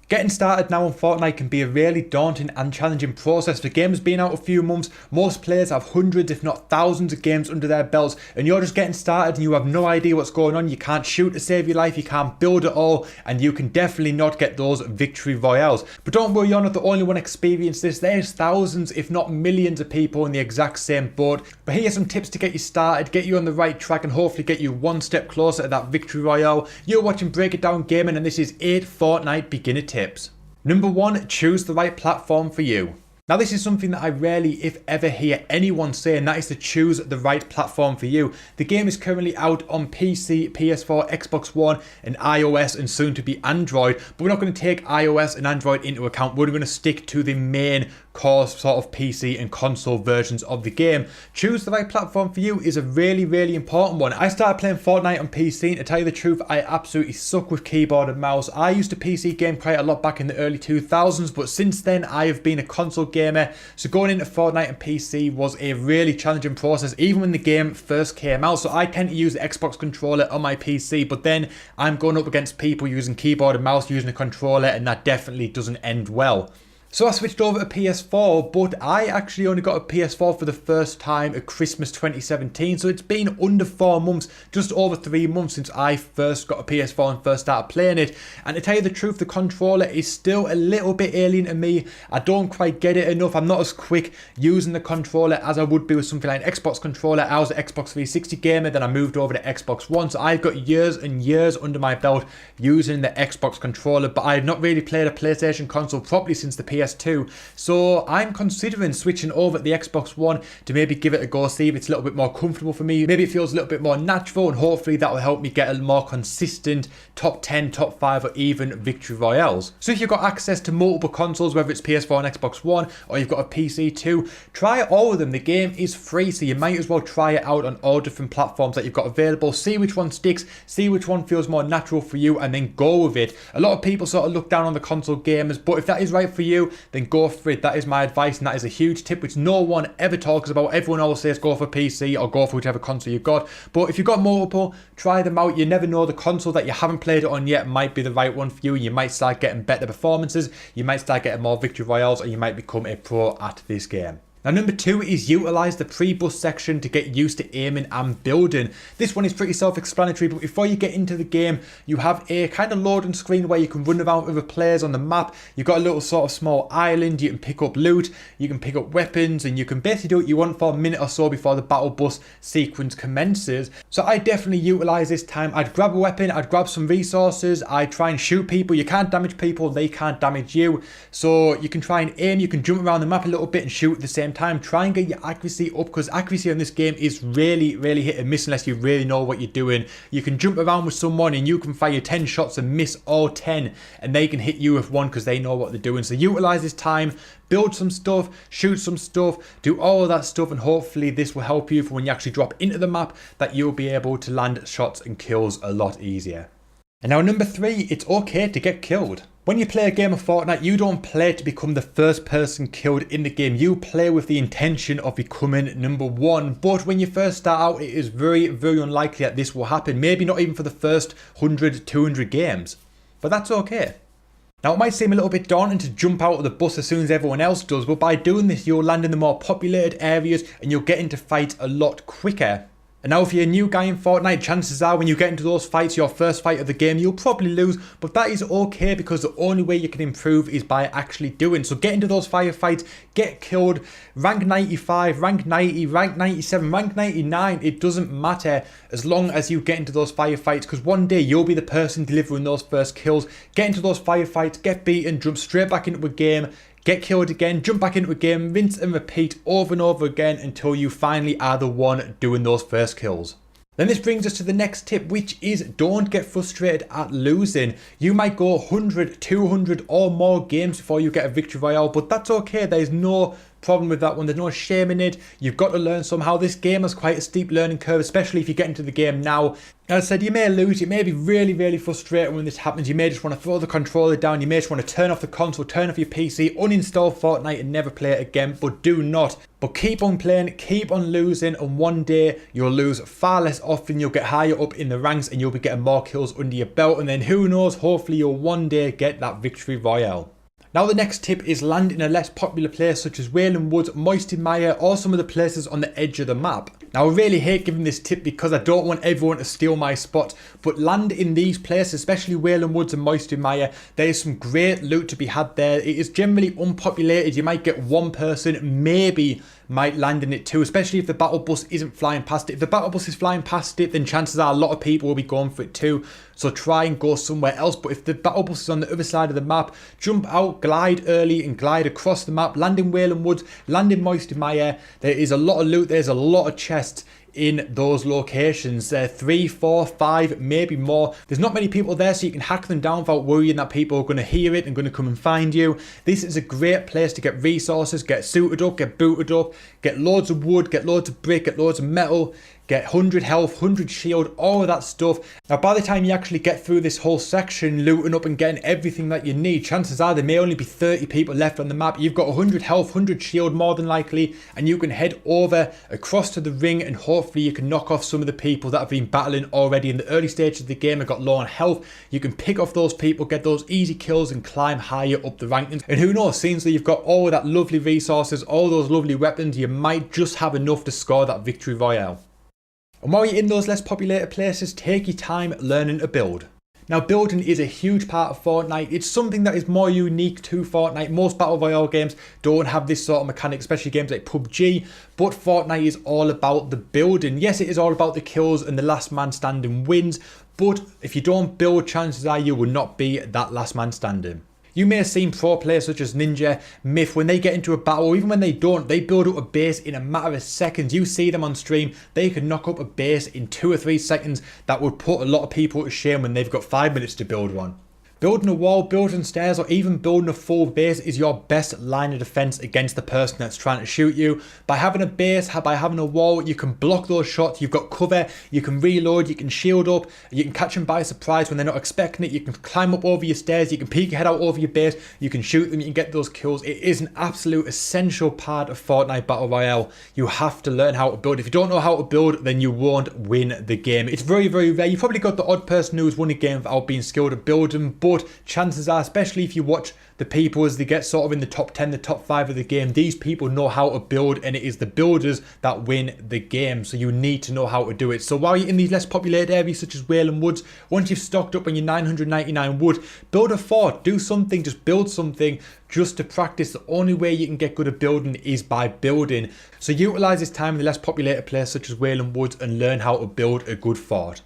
Getting started now on Fortnite can be a really daunting and challenging process. The game has been out a few months, most players have hundreds if not thousands of games under their belts, and you're just getting started and you have no idea what's going on. You can't shoot to save your life, you can't build at all, and you can definitely not get those victory royales. But don't worry, you're not the only one experiencing this. There's thousands if not millions of people in the exact same boat. But here are some tips to get you started, get you on the right track, and hopefully get you one step closer to that victory royale. You're watching Break It Down Gaming, and this is 8 Fortnite beginner tips. Number 1, choose the right platform for you. Now this is something that I rarely if ever hear anyone say, and that is to choose the right platform for you. The game is currently out on PC, PS4, Xbox One and iOS and soon to be Android, but we're not going to take iOS and Android into account. We're going to stick to the main core sort of PC and console versions of the game. Choose the right platform for you is a really important one. I started playing Fortnite on PC, and to tell you the truth, I absolutely suck with keyboard and mouse. I used to PC game quite a lot back in the early 2000s, but since then I have been a console gamer, so going into Fortnite and PC was a really challenging process even when the game first came out. So I tend to use the Xbox controller on my PC, but then I'm going up against people using keyboard and mouse using a controller, and that definitely doesn't end well. So I switched over to PS4, but I actually only got a PS4 for the first time at Christmas 2017, so it's been under 4 months, just over 3 months since I first got a PS4 and first started playing it. And to tell you the truth, the controller is still a little bit alien to me. I don't quite get it enough. I'm not as quick using the controller as I would be with something like an Xbox controller. I was an Xbox 360 gamer, then I moved over to Xbox One, so I've got years and years under my belt using the Xbox controller, but I've not really played a PlayStation console properly since the PS2, so I'm considering switching over to the Xbox One to maybe give it a go, see if it's a little bit more comfortable for me. Maybe it feels a little bit more natural, and hopefully that will help me get a more consistent top 10, top 5 or even victory royales. So if you've got access to multiple consoles, whether it's PS4 and Xbox One, or you've got a PC too, try all of them. The game is free, so you might as well try it out on all different platforms that you've got available. See which one sticks, see which one feels more natural for you, and then go with it. A lot of people sort of look down on the console gamers, but if that is right for you, then go for it. That is my advice, and that is a huge tip which no one ever talks about. Everyone always says go for PC or go for whichever console you've got, but if you've got multiple, try them out. You never know, the console that you haven't played it on yet might be the right one for you. You might start getting better performances, you might start getting more victory royales, or you might become a pro at this game. Now number 2 is utilise the pre-boost section to get used to aiming and building. This one is pretty self-explanatory, but before you get into the game, you have a kind of loading screen where you can run around with other players on the map. You've got a little sort of small island, you can pick up loot, you can pick up weapons, and you can basically do what you want for a minute or so before the battle bus sequence commences. So I definitely utilise this time. I'd grab a weapon, I'd grab some resources, I'd try and shoot people. You can't damage people, they can't damage you. So you can try and aim, you can jump around the map a little bit and shoot at the same time. Try and get your accuracy up, because accuracy on this game is really hit and miss unless you really know what you're doing. You can jump around with someone and you can fire 10 shots and miss all 10, and they can hit you with one because they know what they're doing. So utilize this time, build some stuff, shoot some stuff, do all of that stuff, and hopefully this will help you for when you actually drop into the map, that you'll be able to land shots and kills a lot easier. And now number 3, it's okay to get killed. When you play a game of Fortnite, you don't play to become the first person killed in the game. You play with the intention of becoming number 1. But when you first start out, it is very unlikely that this will happen. Maybe not even for the first 100, 200 games. But that's okay. Now it might seem a little bit daunting to jump out of the bus as soon as everyone else does, but by doing this, you'll land in the more populated areas and you'll get into fights a lot quicker. And now if you're a new guy in Fortnite, chances are when you get into those fights, your first fight of the game, you'll probably lose, but that is okay because the only way you can improve is by actually doing. So get into those firefights, get killed, rank 95, rank 90, rank 97, rank 99, it doesn't matter as long as you get into those firefights, because one day you'll be the person delivering those first kills. Get into those firefights, get beaten, jump straight back into a game, get killed again, jump back into a game, rinse and repeat over and over again until you finally are the one doing those first kills. Then this brings us to the next tip, which is don't get frustrated at losing. You might go 100, 200 or more games before you get a victory royale, but that's okay. There's no problem with that one. There's no shame in it. You've got to learn somehow. This game has quite a steep learning curve, especially if you get into the game now. As I said, you may lose. It may be really, really frustrating when this happens. You may just want to throw the controller down. You may just want to turn off the console, turn off your PC, uninstall Fortnite and never play it again. But do not. But keep on playing, keep on losing, and one day you'll lose far less often. You'll get higher up in the ranks and you'll be getting more kills under your belt. And then who knows, hopefully you'll one day get that Victory Royale. Now the next tip is land in a less popular place such as Wailing Woods, Moisty Mire, or some of the places on the edge of the map. Now I really hate giving this tip because I don't want everyone to steal my spot, but land in these places, especially Wailing Woods and Moisty Mire. There is some great loot to be had there. It is generally unpopulated. You might get one person, maybe might land in it too, especially if the battle bus isn't flying past it. If the battle bus is flying past it, then chances are a lot of people will be going for it too. So try and go somewhere else. But if the battle bus is on the other side of the map, jump out, glide early and glide across the map, land in Wailing Woods, land in Moisty Mire. There is a lot of loot, there's a lot of chests in those locations. 3, 4, 5, maybe more. There's not many people there, so you can hack them down without worrying that people are going to hear it and going to come and find you. This is a great place to get resources, get suited up, get booted up, get loads of wood, get loads of brick, get loads of metal, get 100 health, 100 shield, all of that stuff. Now by the time you actually get through this whole section, looting up and getting everything that you need, chances are there may only be 30 people left on the map. You've got 100 health, 100 shield more than likely, and you can head over across to the ring and hopefully you can knock off some of the people that have been battling already in the early stages of the game and got low on health. You can pick off those people, get those easy kills and climb higher up the rankings. And who knows, seems that you've got all of that lovely resources, all those lovely weapons, you might just have enough to score that Victory Royale. And while you're in those less populated places, take your time learning to build. Now building is a huge part of Fortnite. It's something that is more unique to Fortnite. Most Battle Royale games don't have this sort of mechanic, especially games like PUBG, but Fortnite is all about the building. Yes, it is all about the kills and the last man standing wins, but if you don't build, chances are you will not be that last man standing. You may have seen pro players such as Ninja, Myth, when they get into a battle, or even when they don't, they build up a base in a matter of seconds. You see them on stream, they can knock up a base in 2 or 3 seconds that would put a lot of people to shame when they've got 5 minutes to build one. Building a wall, building stairs, or even building a full base is your best line of defense against the person that's trying to shoot you. By having a base, by having a wall, you can block those shots, you've got cover, you can reload, you can shield up, you can catch them by surprise when they're not expecting it, you can climb up over your stairs, you can peek your head out over your base, you can shoot them, you can get those kills. It is an absolute essential part of Fortnite Battle Royale. You have to learn how to build. If you don't know how to build, then you won't win the game. It's very, very rare. You've probably got the odd person who's won a game without being skilled at building, but chances are, especially if you watch the people as they get sort of in the top 10, the top 5 of the game, these people know how to build, and it is the builders that win the game. So you need to know how to do it. So while you're in these less populated areas such as Wailing Woods, once you've stocked up on your 999 wood, build a fort, do something, just build something just to practice. The only way you can get good at building is by building. So utilize this time in the less populated place such as Wailing Woods and learn how to build a good fort.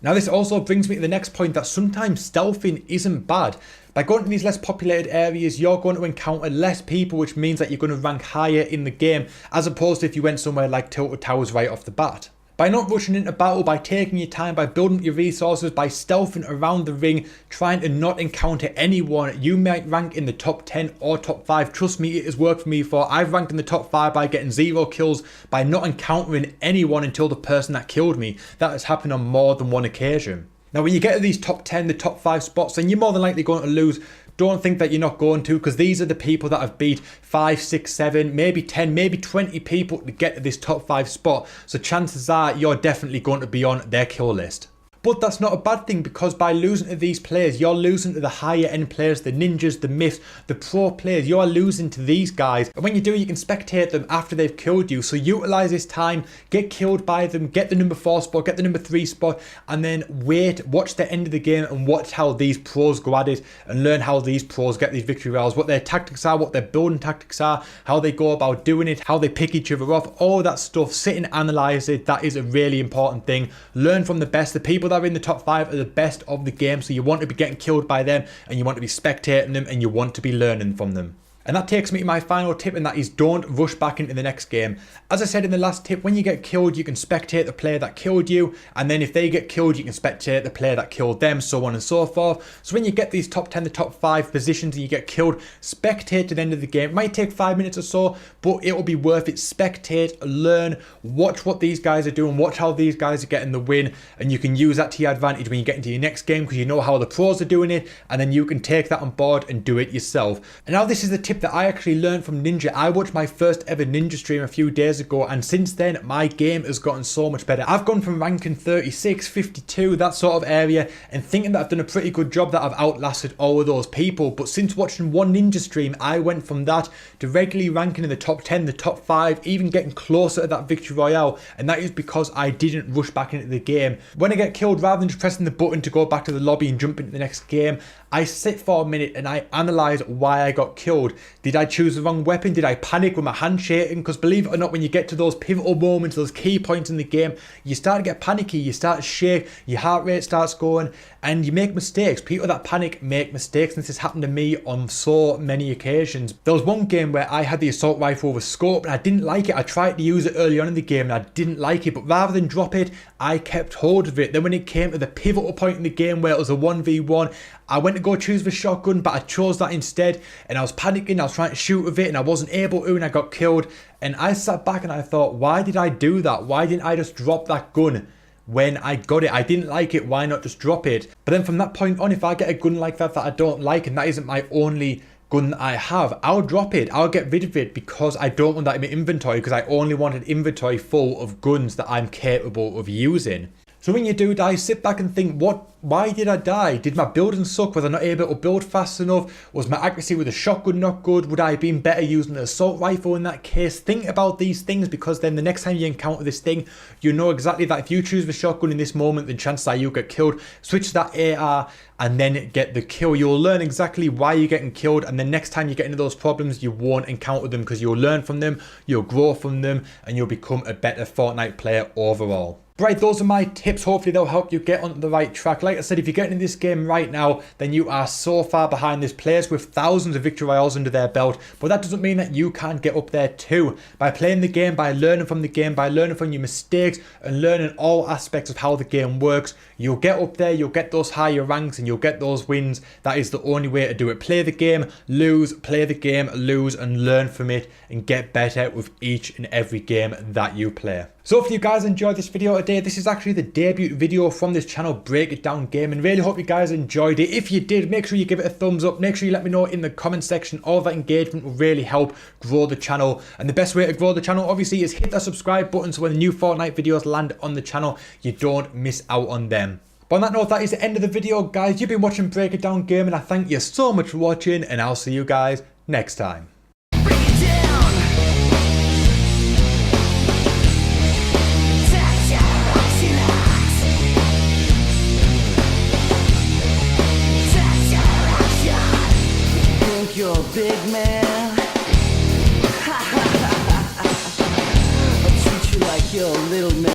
Now this also brings me to the next point, that sometimes stealthing isn't bad. By going to these less populated areas, you're going to encounter less people, which means that you're going to rank higher in the game, as opposed to if you went somewhere like Tilted Towers right off the bat. By not rushing into battle, by taking your time, by building up your resources, by stealthing around the ring, trying to not encounter anyone, you might rank in the top 10 or top 5. Trust me, it has worked for me before. I've ranked in the top 5 by getting 0 kills, by not encountering anyone until the person that killed me. That has happened on more than one occasion. Now when you get to these top 10, the top 5 spots, then you're more than likely going to lose. Don't think that you're not going to, because these are the people that have beat 5, 6, 7, maybe 10, maybe 20 people to get to this top 5 spot. So chances are you're definitely going to be on their kill list. But that's not a bad thing, because by losing to these players, you're losing to the higher end players, the ninjas, the myths, the pro players. You're losing to these guys. And when you do, you can spectate them after they've killed you. So utilize this time, get killed by them, get the number 4 spot, get the number 3 spot, and then wait, watch the end of the game and watch how these pros go at it and learn how these pros get these victory royales, what their tactics are, what their building tactics are, how they go about doing it, how they pick each other off, all that stuff. Sit and analyze it. That is a really important thing. Learn from the best. The people that are in the top 5 are the best of the game, so you want to be getting killed by them, and you want to be spectating them, and you want to be learning from them. And that takes me to my final tip, and that is don't rush back into the next game. As I said in the last tip, when you get killed, you can spectate the player that killed you, and then if they get killed, you can spectate the player that killed them, so on and so forth. So when you get these top 10, the top 5 positions and you get killed, spectate to the end of the game. It might take 5 minutes or so, but it will be worth it. Spectate, learn, watch what these guys are doing, watch how these guys are getting the win, and you can use that to your advantage when you get into your next game because you know how the pros are doing it, and then you can take that on board and do it yourself. And now this is the tip that I actually learned from Ninja. I watched my first ever Ninja stream a few days ago, and since then my game has gotten so much better. I've gone from ranking 36, 52, that sort of area, and thinking that I've done a pretty good job, that I've outlasted all of those people. But since watching one Ninja stream, I went from that to regularly ranking in the top 10, the top 5, even getting closer to that Victory Royale, and that is because I didn't rush back into the game. When I get killed, rather than just pressing the button to go back to the lobby and jump into the next game, I sit for a minute and I analyse why I got killed. Did I choose the wrong weapon? Did I panic with my hand shaking? Because believe it or not, when you get to those pivotal moments, those key points in the game, you start to get panicky, you start to shake, your heart rate starts going, and you make mistakes. People that panic make mistakes, and this has happened to me on so many occasions. There was one game where I had the assault rifle with scope and I didn't like it. I tried to use it early on in the game and I didn't like it, but rather than drop it, I kept hold of it. Then when it came to the pivotal point in the game where it was a 1v1, I went to go choose the shotgun, but I chose that instead, and I was panicking, I was trying to shoot with it, and I wasn't able to, and I got killed. And I sat back and I thought, why did I do that? Why didn't I just drop that gun when I got it? I didn't like it, why not just drop it? But then from that point on, if I get a gun like that I don't like, and that isn't my only gun that I have, I'll drop it, I'll get rid of it, because I don't want that in my inventory, because I only want an inventory full of guns that I'm capable of using. So when you do die, sit back and think, why did I die? Did my building suck? Was I not able to build fast enough? Was my accuracy with a shotgun not good? Would I have been better using an assault rifle in that case? Think about these things, because then the next time you encounter this thing, you know exactly that if you choose the shotgun in this moment, then chances are you'll get killed. Switch that AR and then get the kill. You'll learn exactly why you're getting killed, and then next time you get into those problems, you won't encounter them, because you'll learn from them, you'll grow from them, and you'll become a better Fortnite player overall. Right, those are my tips. Hopefully they'll help you get on the right track. Like I said, if you're getting in this game right now, then you are so far behind. There's players with thousands of Victory Royales under their belt, but that doesn't mean that you can't get up there too. By playing the game, by learning from the game, by learning from your mistakes, and learning all aspects of how the game works, you'll get up there, you'll get those higher ranks, and you'll get those wins. That is the only way to do it. Play the game, lose, play the game, lose, and learn from it, and get better with each and every game that you play. So if you guys enjoyed this video today, this is actually the debut video from this channel, Break It Down Gaming. Really hope you guys enjoyed it. If you did, make sure you give it a thumbs up. Make sure you let me know in the comment section. All that engagement will really help grow the channel. And the best way to grow the channel, obviously, is hit that subscribe button, so when the new Fortnite videos land on the channel, you don't miss out on them. But on that note, that is the end of the video, guys. You've been watching Break It Down Gaming. I thank you so much for watching, and I'll see you guys next time.